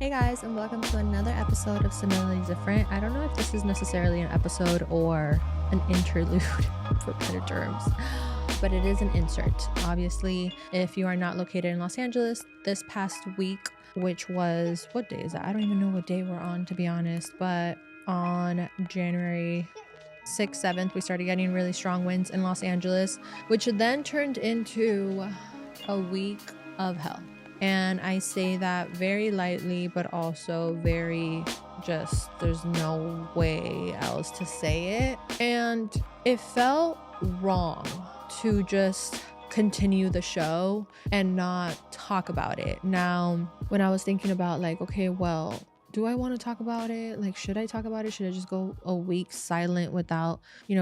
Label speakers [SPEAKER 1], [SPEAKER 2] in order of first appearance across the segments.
[SPEAKER 1] Hey guys, and welcome to another episode of Similarly Different. I don't know if this is necessarily an episode or an interlude, for better terms, but it is an insert. Obviously, if you are not located in Los Angeles, this past week, which was, what day is that? I don't even know what day we're on, to be honest, but on January 6th, 7th, we started getting really strong winds in Los Angeles, which then turned into a week of hell. And I say that very lightly, but also very just, there's no way else to say it. And it felt wrong to just continue the show and not talk about it. Now, when I was thinking about okay, well, do I want to talk about it? Should I talk about it? Should I just go a week silent without,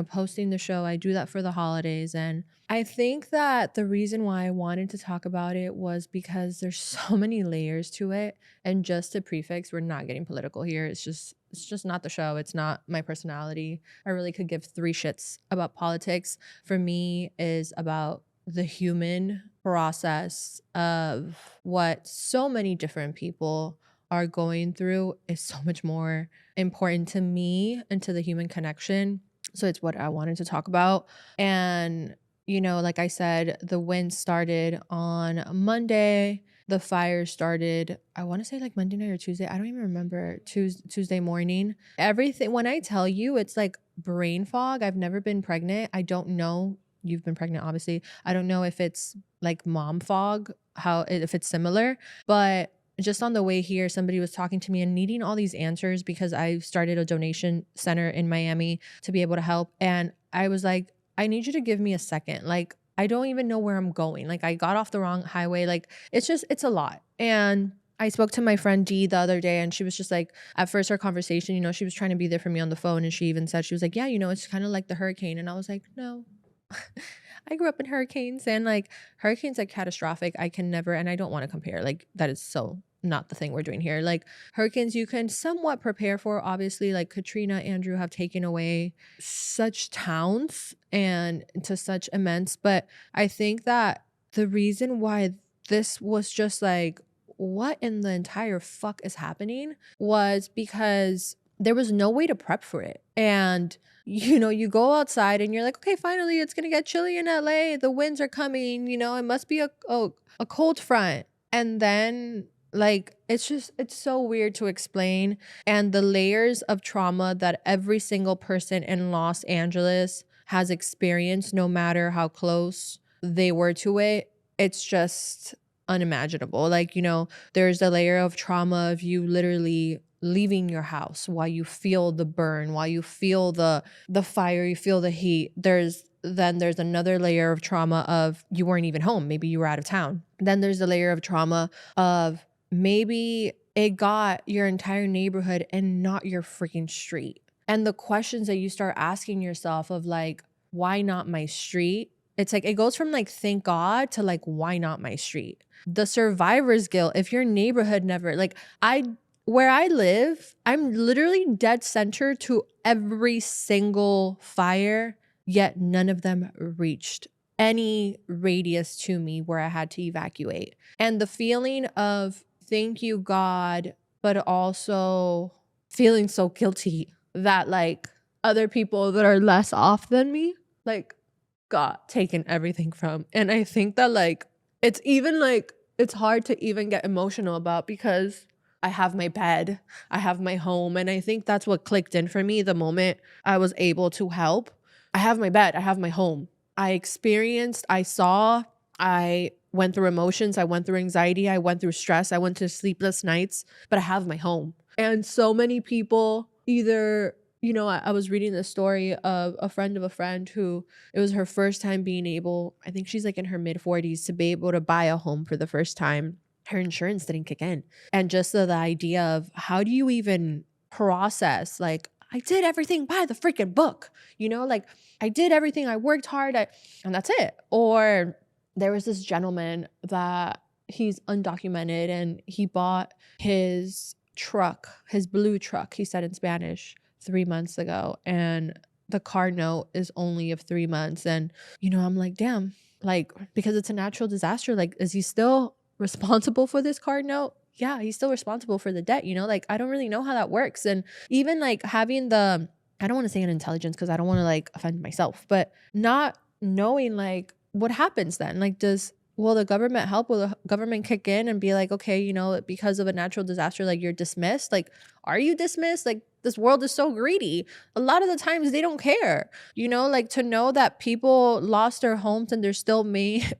[SPEAKER 1] posting the show? I do that for the holidays. And I think that the reason why I wanted to talk about it was because there's so many layers to it. And just to prefix, we're not getting political here. It's just not the show. It's not my personality. I really could give three shits about politics. For me, is about the human process of what so many different people are going through is so much more important to me and to the human connection. So it's what I wanted to talk about. And, like I said, the wind started on Monday. The fire started, I want to say Monday night or Tuesday. I don't even remember. Tuesday morning. Everything, when I tell you, it's like brain fog. I've never been pregnant. I don't know. You've been pregnant, obviously. I don't know if it's like mom fog, if it's similar, but just on the way here, somebody was talking to me and needing all these answers because I started a donation center in Miami to be able to help. And I was like, I need you to give me a second. I don't even know where I'm going. I got off the wrong highway. It's a lot. And I spoke to my friend Dee the other day, and she was just like, at first our conversation, she was trying to be there for me on the phone. And she even said, she was like, yeah, it's kind of like the hurricane. And I was like, no. I grew up in hurricanes, and hurricanes are catastrophic. I can never, and I don't want to compare. That is so not the thing we're doing here. Hurricanes you can somewhat prepare for. Obviously, Katrina, Andrew have taken away such towns and to such immense. But I think that the reason why this was just what in the entire fuck is happening was because there was no way to prep for it. And you go outside and you're like, okay, finally it's gonna get chilly in LA. The winds are coming, it must be a cold front. And then it's so weird to explain. And the layers of trauma that every single person in Los Angeles has experienced, no matter how close they were to it, it's just unimaginable. There's a layer of trauma of you literally leaving your house while you feel the burn, while you feel the fire, you feel the heat. There's another layer of trauma of you weren't even home. Maybe you were out of town. Then there's the layer of trauma of maybe it got your entire neighborhood and not your freaking street. And the questions that you start asking yourself of why not my street? It's it goes from thank God to why not my street? The survivor's guilt. If your neighborhood never, where I live, I'm literally dead center to every single fire, yet none of them reached any radius to me where I had to evacuate. And the feeling of thank you, God, but also feeling so guilty that other people that are less off than me, got taken everything from. And I think that it's even it's hard to even get emotional about because I have my bed, I have my home. And I think that's what clicked in for me the moment I was able to help. I have my bed, I have my home. I experienced, I saw, I went through emotions, I went through anxiety, I went through stress, I went to sleepless nights, but I have my home. And so many people either, I was reading the story of a friend who it was her first time being able, I think she's in her mid 40s, to be able to buy a home for the first time. Her insurance didn't kick in. And just the idea of how do you even process, I did everything by the freaking book, I did everything, I worked hard, and that's it. Or there was this gentleman that he's undocumented and he bought his truck, his blue truck, he said in Spanish, 3 months ago. And the car note is only of 3 months. And, I'm like, damn, because it's a natural disaster, is he still responsible for this car note? yeah, he's still responsible for the debt, you know? Like, I don't really know how that works. And even like having the, I don't want to say an intelligence because I don't want to like offend myself, but not knowing like what happens then. Like, will the government help? Will the government kick in and be like, okay, you know, because of a natural disaster, like you're dismissed? Like, are you dismissed? Like, this world is so greedy. A lot of the times they don't care, you know, like to know that people lost their homes and they're still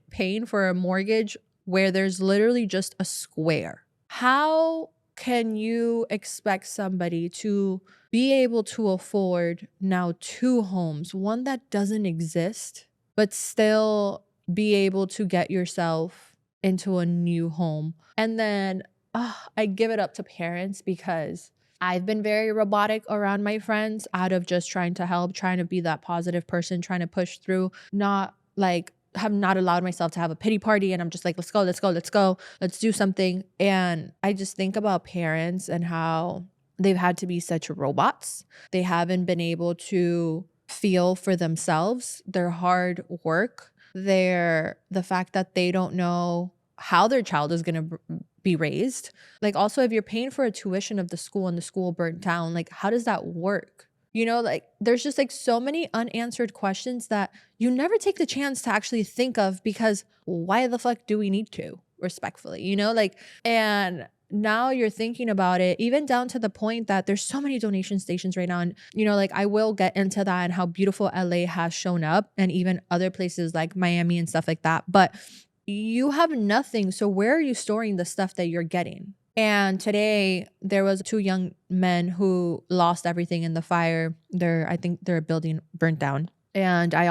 [SPEAKER 1] paying for a mortgage where there's literally just a square. How can you expect somebody to be able to afford now two homes, one that doesn't exist, but still be able to get yourself into a new home? And then I give it up to parents because I've been very robotic around my friends out of just trying to help, trying to be that positive person, trying to push through, not like have not allowed myself to have a pity party. And I'm just like, let's go, let's go, let's go, let's do something. And I just think about parents and how they've had to be such robots. They haven't been able to feel for themselves, their hard work, the fact that they don't know how their child is going to be raised. Like, also, if you're paying for a tuition of the school and the school burnt down, like, how does that work? You know, like there's just like so many unanswered questions that you never take the chance to actually think of, because why the fuck do we need to, respectfully, you know, like, and now you're thinking about it, even down to the point that there's so many donation stations right now. And, you know, like I will get into that and how beautiful LA has shown up, and even other places like Miami and stuff like that. But you have nothing. So where are you storing the stuff that you're getting? And today there was two young men who lost everything in the fire. I think their building burnt down. And I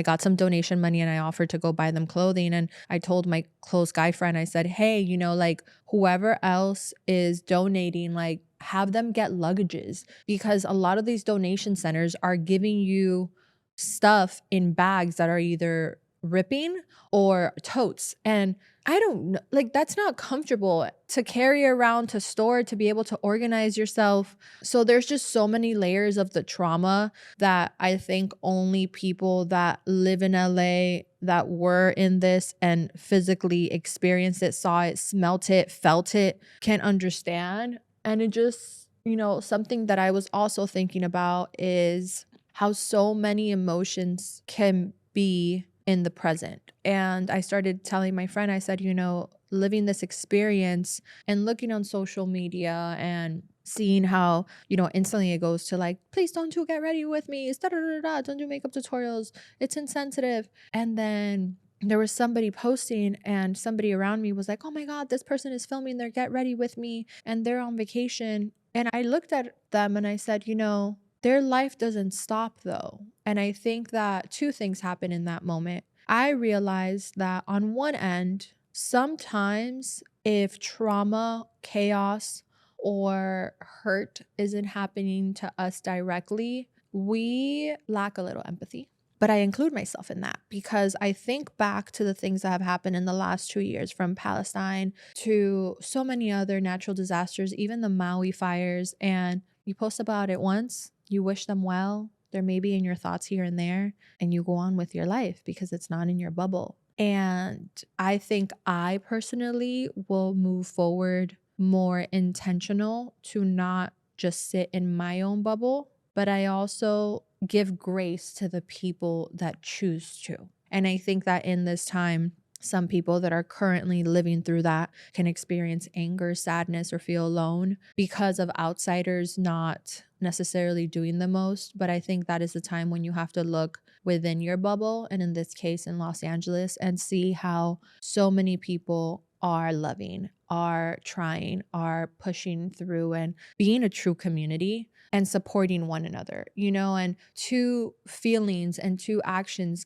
[SPEAKER 1] got some donation money and I offered to go buy them clothing. And I told my close guy friend, I said, hey, you know, like whoever else is donating, like have them get luggages, because a lot of these donation centers are giving you stuff in bags that are either ripping or totes. And I don't know, like that's not comfortable to carry around, to store, to be able to organize yourself. So there's just so many layers of the trauma that I think only people that live in LA, that were in this and physically experienced it, saw it, smelt it, felt it, can understand. And it just, you know, something that I was also thinking about is how so many emotions can be in the present. And I started telling my friend, I said, you know, living this experience and looking on social media and seeing how, you know, instantly it goes to like, please don't you get ready with me. It's da da da da. Don't do makeup tutorials. It's insensitive. And then there was somebody posting and somebody around me was like, oh my God, this person is filming their get ready with me and they're on vacation. And I looked at them and I said, you know, their life doesn't stop though. And I think that two things happen in that moment. I realized that on one end, sometimes if trauma, chaos, or hurt isn't happening to us directly, we lack a little empathy. But I include myself in that because I think back to the things that have happened in the last 2 years, from Palestine to so many other natural disasters, even the Maui fires, and you post about it once, you wish them well, they're maybe in your thoughts here and there, and you go on with your life because it's not in your bubble. And I think I personally will move forward more intentional to not just sit in my own bubble, but I also give grace to the people that choose to. And I think that in this time, some people that are currently living through that can experience anger, sadness, or feel alone because of outsiders not necessarily doing the most. But I think that is the time when you have to look within your bubble, and in this case in Los Angeles, and see how so many people are loving, are trying, are pushing through and being a true community and supporting one another, you know, and two feelings and two actions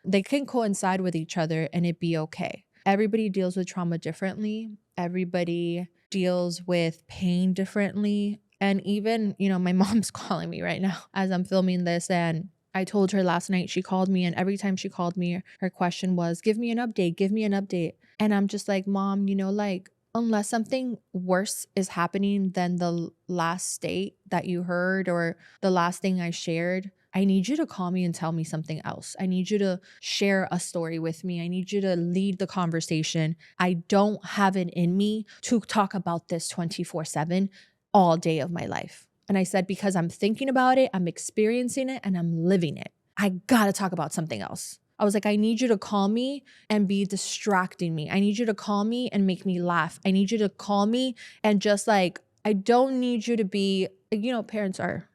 [SPEAKER 1] they can coincide with each other and it be okay. Everybody deals with trauma differently. Everybody deals with pain differently. And even, you know, my mom's calling me right now as I'm filming this, and I told her last night, she called me, and every time she called me, her question was, give me an update, give me an update. And I'm just like, Mom, you know, like, unless something worse is happening than the last state that you heard or the last thing I shared, I need you to call me and tell me something else. I need you to share a story with me. I need you to lead the conversation. I don't have it in me to talk about this 24/7 all day of my life. And I said, because I'm thinking about it, I'm experiencing it, and I'm living it. I gotta talk about something else. I was like, I need you to call me and be distracting me. I need you to call me and make me laugh. I need you to call me and just like, I don't need you to be, parents are,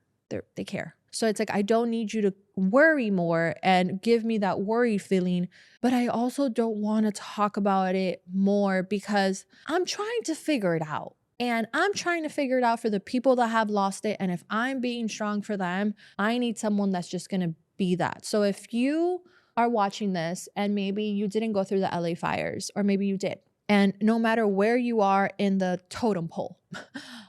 [SPEAKER 1] they care. So it's like, I don't need you to worry more and give me that worried feeling, but I also don't want to talk about it more because I'm trying to figure it out. And I'm trying to figure it out for the people that have lost it. And if I'm being strong for them, I need someone that's just going to be that. So if you are watching this and maybe you didn't go through the LA fires, or maybe you did, and no matter where you are in the totem pole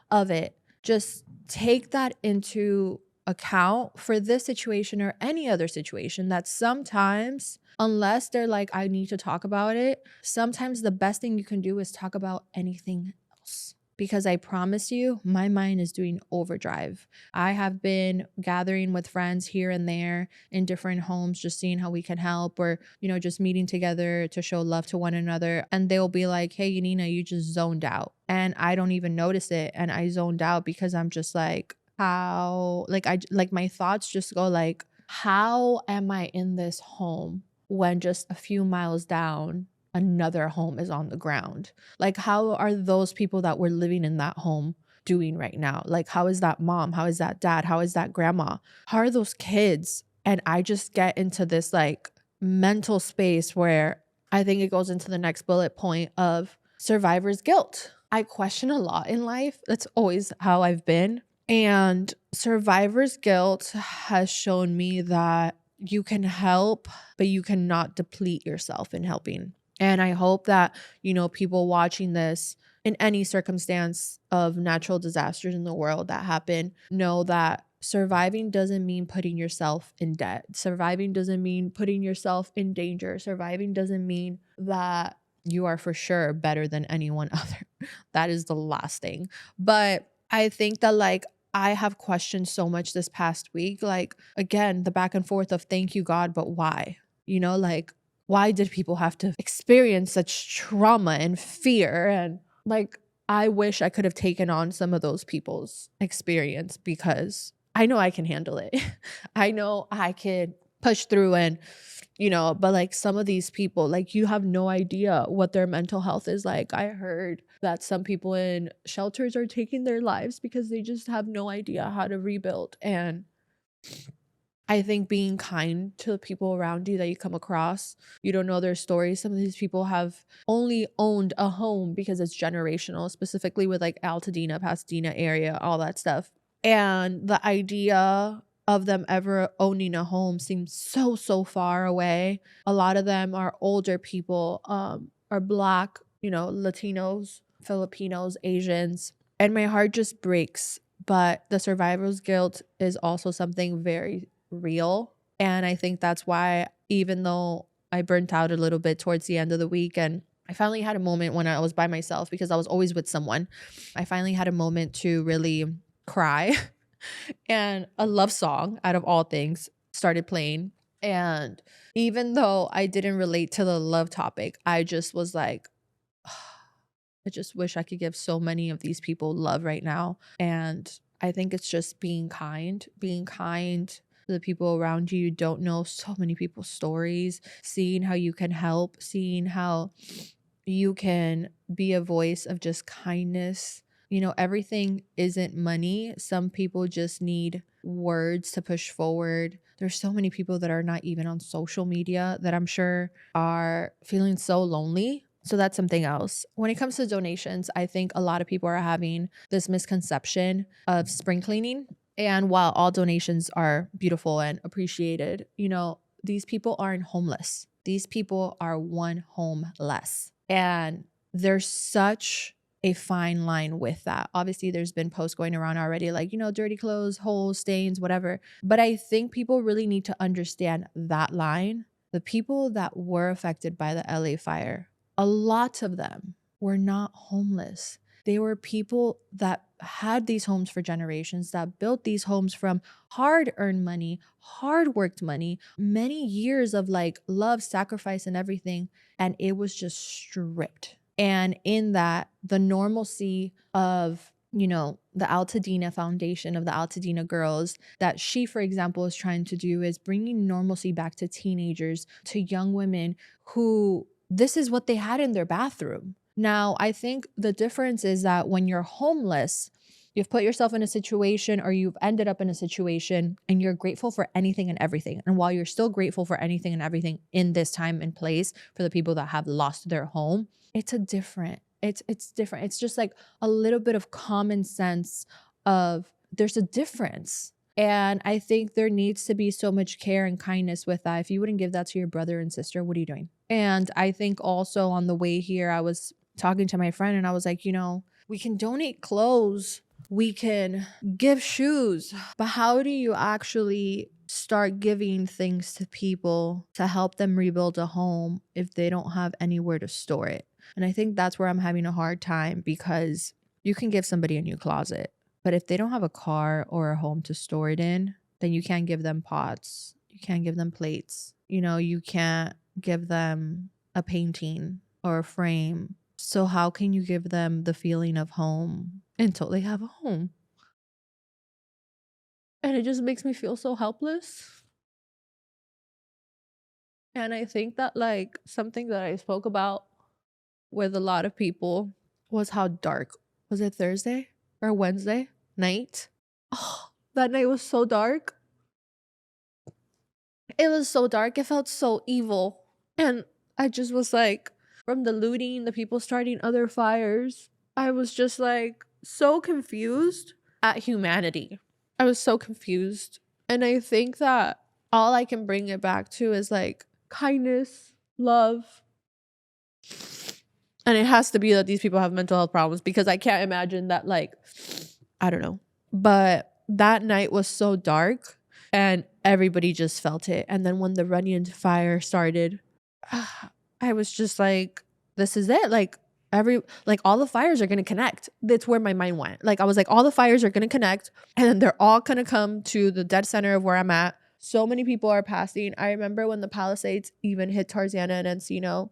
[SPEAKER 1] of it, just take that into account for this situation or any other situation, that sometimes, unless they're like, I need to talk about it, sometimes the best thing you can do is talk about anything else. Because I promise you, my mind is doing overdrive. I have been gathering with friends here and there in different homes, just seeing how we can help, or, just meeting together to show love to one another. And they'll be like, hey, Yanina, you just zoned out. And I don't even notice it. And I zoned out because I'm just like, how, my thoughts just go like, how am I in this home when just a few miles down, another home is on the ground? Like, how are those people that were living in that home doing right now? Like, how is that mom? How is that dad? How is that grandma? How are those kids? And I just get into this like mental space where I think it goes into the next bullet point of survivor's guilt. I question a lot in life. That's always how I've been. And survivor's guilt has shown me that you can help, but you cannot deplete yourself in helping. And I hope that, people watching this in any circumstance of natural disasters in the world that happen know that surviving doesn't mean putting yourself in debt. Surviving doesn't mean putting yourself in danger. Surviving doesn't mean that you are for sure better than anyone other. That is the last thing. But I think that I have questioned so much this past week. Like, again, the back and forth of thank you, God, but why? Why did people have to experience such trauma and fear? And I wish I could have taken on some of those people's experience, because I know I can handle it. I know I can push through and, but some of these people, you have no idea what their mental health is like. I heard that some people in shelters are taking their lives because they just have no idea how to rebuild. And I think being kind to the people around you that you come across, you don't know their stories. Some of these people have only owned a home because it's generational, specifically with Altadena, Pasadena area, all that stuff. And the idea of them ever owning a home seems so, so far away. A lot of them are older people, are Black, Latinos, Filipinos, Asians. And my heart just breaks. But the survivor's guilt is also something very real. And I think that's why, even though I burnt out a little bit towards the end of the week, and I finally had a moment when I was by myself, because I was always with someone, I finally had a moment to really cry. And a love song, out of all things, started playing. And even though I didn't relate to the love topic, I just was like, I just wish I could give so many of these people love right now. And I think it's just being kind to the people around you. You don't know so many people's stories, seeing how you can help, seeing how you can be a voice of just kindness. Everything isn't money. Some people just need words to push forward. There's so many people that are not even on social media that I'm sure are feeling so lonely. So that's something else. When it comes to donations, I think a lot of people are having this misconception of spring cleaning. And while all donations are beautiful and appreciated, these people aren't homeless. These people are one home less. And there's such a fine line with that. Obviously, there's been posts going around already, dirty clothes, holes, stains, whatever. But I think people really need to understand that line. The people that were affected by the LA fire, a lot of them were not homeless. They were people that had these homes for generations, that built these homes from hard-earned money, hard-worked money, many years of like love, sacrifice, and everything. And it was just stripped. And in that, the normalcy of, you know, the Altadena Foundation, of the Altadena girls, that she, for example, is trying to do, is bringing normalcy back to teenagers, to young women who this is what they had in their bathroom. Now, I think the difference is that when you're homeless, you've put yourself in a situation, or you've ended up in a situation, and you're grateful for anything and everything. And while you're still grateful for anything and everything in this time and place for the people that have lost their home, it's different. It's different. It's just like a little bit of common sense of there's a difference. And I think there needs to be so much care and kindness with that. If you wouldn't give that to your brother and sister, what are you doing? And I think also on the way here, I was talking to my friend and I was like, you know, we can donate clothes, we can give shoes, but how do you actually start giving things to people to help them rebuild a home if they don't have anywhere to store it? And I think that's where I'm having a hard time, because you can give somebody a new closet, but if they don't have a car or a home to store it in, then you can't give them pots, you can't give them plates, you know, you can't give them a painting or a frame. So how can you give them the feeling of home until they have a home? And it just makes me feel so helpless. And I think that like something that I spoke about with a lot of people was how dark, was it Thursday or Wednesday night? Oh, that night was so dark. It was so dark. It felt so evil. And I just was like, from the looting, the people starting other fires, I was just like so confused at humanity. I was so confused. And I think that all I can bring it back to is like kindness, love. And it has to be that these people have mental health problems, because I can't imagine that, like, I don't know. But that night was so dark and everybody just felt it. And then when the Runyon fire started, I was just like, this is it. Like all the fires are going to connect. That's where my mind went. Like I was like, all the fires are going to connect and they're all going to come to the dead center of where I'm at. So many people are passing. I remember when the Palisades even hit Tarzana and Encino,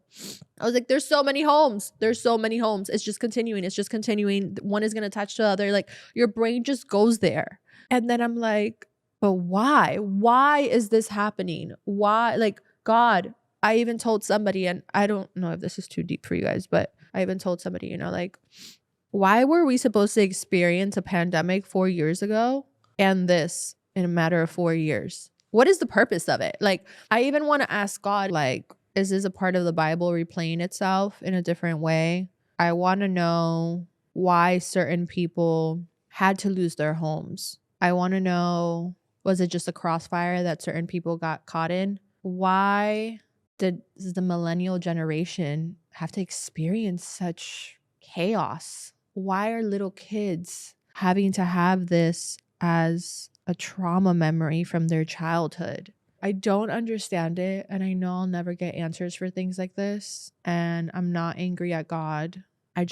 [SPEAKER 1] I was like, there's so many homes. There's so many homes. It's just continuing. It's just continuing. One is going to attach to the other. Like your brain just goes there. And then I'm like, but why? Why is this happening? Why? Like, God, I even told somebody, and I don't know if this is too deep for you guys, but I even told somebody, you know, like, why were we supposed to experience a pandemic 4 years ago and this in a matter of 4 years? What is the purpose of it? Like, I even want to ask God, like, is this a part of the Bible replaying itself in a different way? I want to know why certain people had to lose their homes. I want to know, was it just a crossfire that certain people got caught in? Why did the millennial generation have to experience such chaos? Why are little kids having to have this as a trauma memory from their childhood? I don't understand it, and I know I'll never get answers for things like this, and I'm not angry at God. I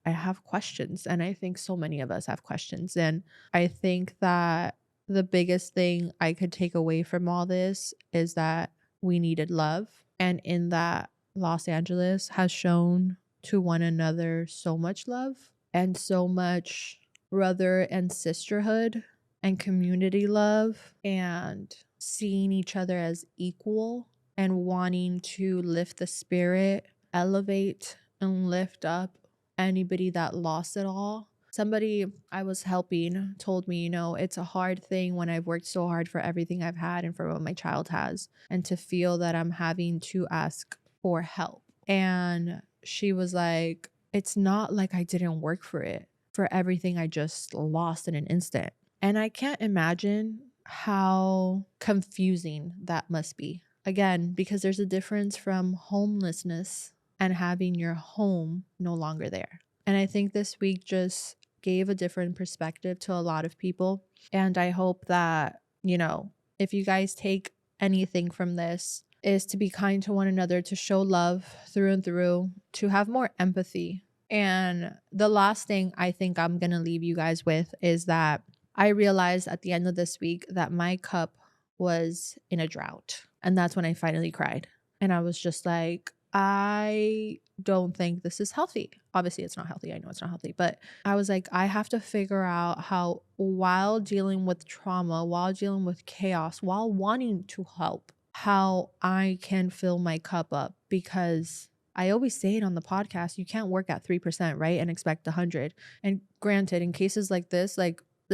[SPEAKER 1] have questions, and I think so many of us have questions, and I think that the biggest thing I could take away from all this is that we needed love, and in that, Los Angeles has shown to one another so much love and so much brother and sisterhood and community love and seeing each other as equal and wanting to lift the spirit, elevate and lift up anybody that lost it all. Somebody I was helping told me, you know, it's a hard thing when I've worked so hard for everything I've had and for what my child has, and to feel that I'm having to ask for help. And she was like, it's not like I didn't work for it, for everything I just lost in an instant. And I can't imagine how confusing that must be. Again, because there's a difference from homelessness and having your home no longer there. And I think this week just gave a different perspective to a lot of people. And I hope that, you know, if you guys take anything from this, is to be kind to one another, to show love through and through, to have more empathy And the last thing I think I'm going to leave you guys with is that I realized at the end of this week that my cup was in a drought. And that's when I finally cried. And I was just like, I don't think this is healthy. Obviously, it's not healthy. I know it's not healthy. But I was like, I have to figure out how, while dealing with trauma, while dealing with chaos, while wanting to help, how I can fill my cup up. Because I always say it on the podcast, you can't work at 3%, right? And expect 100. And granted, in cases like this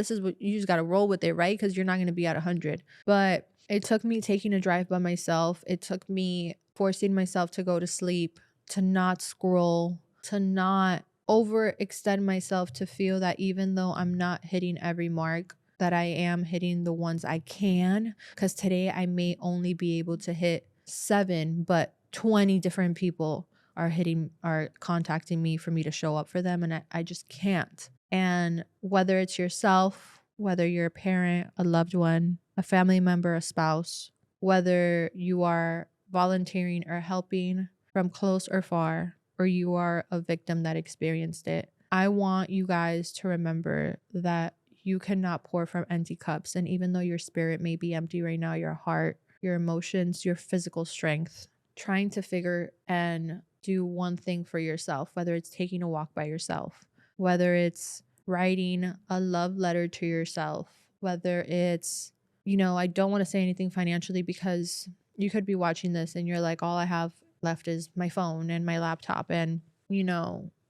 [SPEAKER 1] is what you just got to roll with it, right? Because you're not going to be at 100. But it took me taking a drive by myself. It took me forcing myself to go to sleep, to not scroll, to not overextend myself, to feel that even though I'm not hitting every mark, that I am hitting the ones I can. Because today I may only be able to hit 7, but 20 different people are contacting me for me to show up for them, and I just can't. And whether it's yourself, whether you're a parent, a loved one, a family member, a spouse, whether you are volunteering or helping from close or far, or you are a victim that experienced it, I want you guys to remember that you cannot pour from empty cups. And even though your spirit may be empty right now, your heart, your emotions, your physical strength, trying to figure and do one thing for yourself, whether it's taking a walk by yourself, whether it's writing a love letter to yourself, whether it's, I don't want to say anything financially, because you could be watching this and you're like, all I have left is my phone and my laptop, and,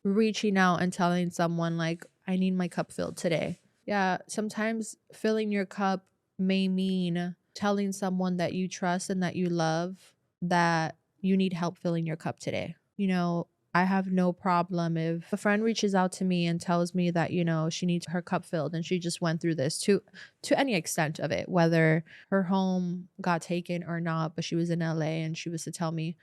[SPEAKER 1] reaching out and telling someone like, I need my cup filled today. Yeah, sometimes filling your cup may mean telling someone that you trust and that you love that you need help filling your cup today. I have no problem if a friend reaches out to me and tells me that, she needs her cup filled and she just went through this to any extent of it, whether her home got taken or not, but she was in LA and she was to tell me,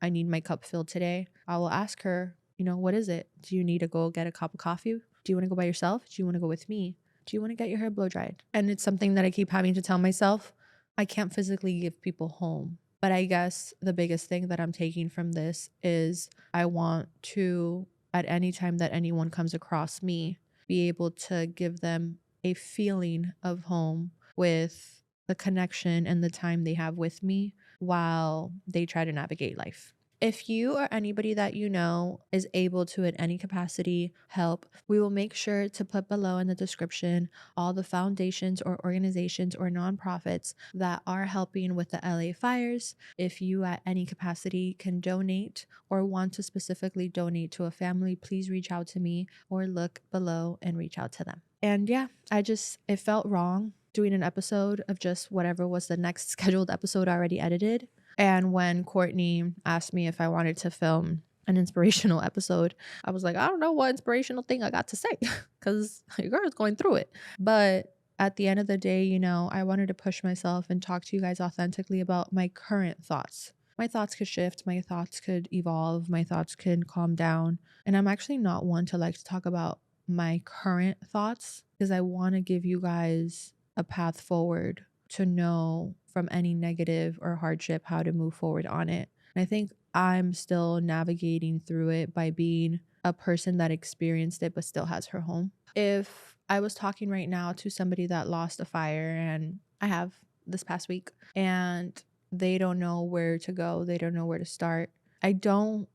[SPEAKER 1] I need my cup filled today. I will ask her, what is it? Do you need to go get a cup of coffee? Do you want to go by yourself? Do you want to go with me? Do you want to get your hair blow dried? And it's something that I keep having to tell myself. I can't physically give people home. But I guess the biggest thing that I'm taking from this is I want to, at any time that anyone comes across me, be able to give them a feeling of home with the connection and the time they have with me while they try to navigate life. If you or anybody that you know is able to, in any capacity, help, we will make sure to put below in the description all the foundations or organizations or nonprofits that are helping with the LA fires. If you at any capacity can donate or want to specifically donate to a family, please reach out to me or look below and reach out to them. And yeah, it felt wrong doing an episode of just whatever was the next scheduled episode already edited. And when Courtney asked me if I wanted to film an inspirational episode, I was like, I don't know what inspirational thing I got to say because your girl is going through it. But at the end of the day, I wanted to push myself and talk to you guys authentically about my current thoughts. My thoughts could shift, my thoughts could evolve, my thoughts could calm down. And I'm actually not one to like to talk about my current thoughts because I want to give you guys a path forward to know from any negative or hardship how to move forward on it. And I think I'm still navigating through it by being a person that experienced it but still has her home. If I was talking right now to somebody that lost a fire, and I have this past week, and they don't know where to go, they don't know where to start, I don't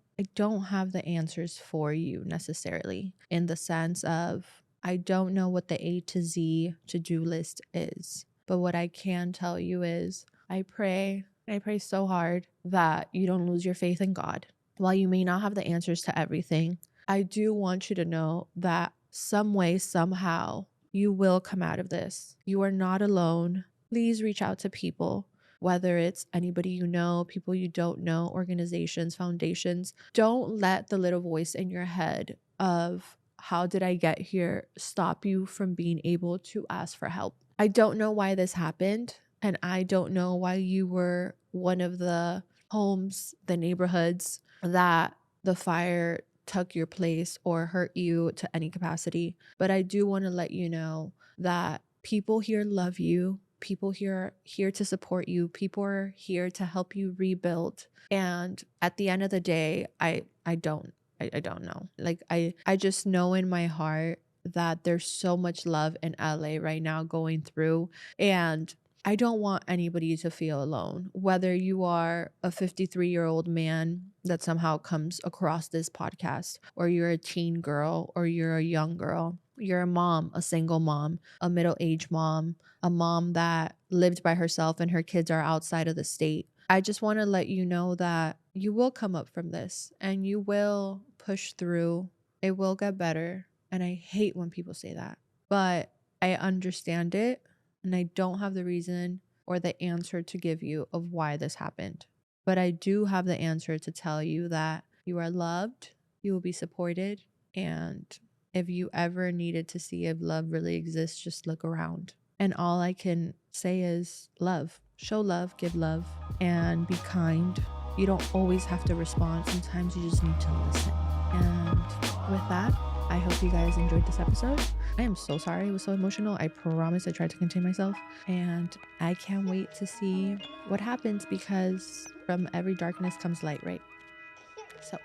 [SPEAKER 1] have the answers for you necessarily, in the sense of I don't know what the A to Z to-do list is. But what I can tell you is I pray so hard that you don't lose your faith in God. While you may not have the answers to everything, I do want you to know that some way, somehow, you will come out of this. You are not alone. Please reach out to people, whether it's anybody you know, people you don't know, organizations, foundations. Don't let the little voice in your head of how did I get here stop you from being able to ask for help. I don't know why this happened, and I don't know why you were one of the homes, the neighborhoods that the fire took your place or hurt you to any capacity. But I do want to let you know that people here love you. People here are here to support you. People are here to help you rebuild. And at the end of the day, I don't I don't know. Like I just know in my heart that there's so much love in LA right now going through, and I don't want anybody to feel alone. Whether you are a 53-year-old man that somehow comes across this podcast, or you're a teen girl, or you're a young girl, you're a mom, a single mom, a middle-aged mom, a mom that lived by herself and her kids are outside of the state. I just want to let you know that you will come up from this and you will push through. It will get better. And I hate when people say that, but I understand it. And I don't have the reason or the answer to give you of why this happened. But I do have the answer to tell you that you are loved, you will be supported, and if you ever needed to see if love really exists, just look around. And all I can say is love. Show love, give love, and be kind. You don't always have to respond. Sometimes you just need to listen. And with that, I hope you guys enjoyed this episode. I am so sorry it was so emotional. I promise I tried to contain myself. And I can't wait to see what happens, because from every darkness comes light, right? So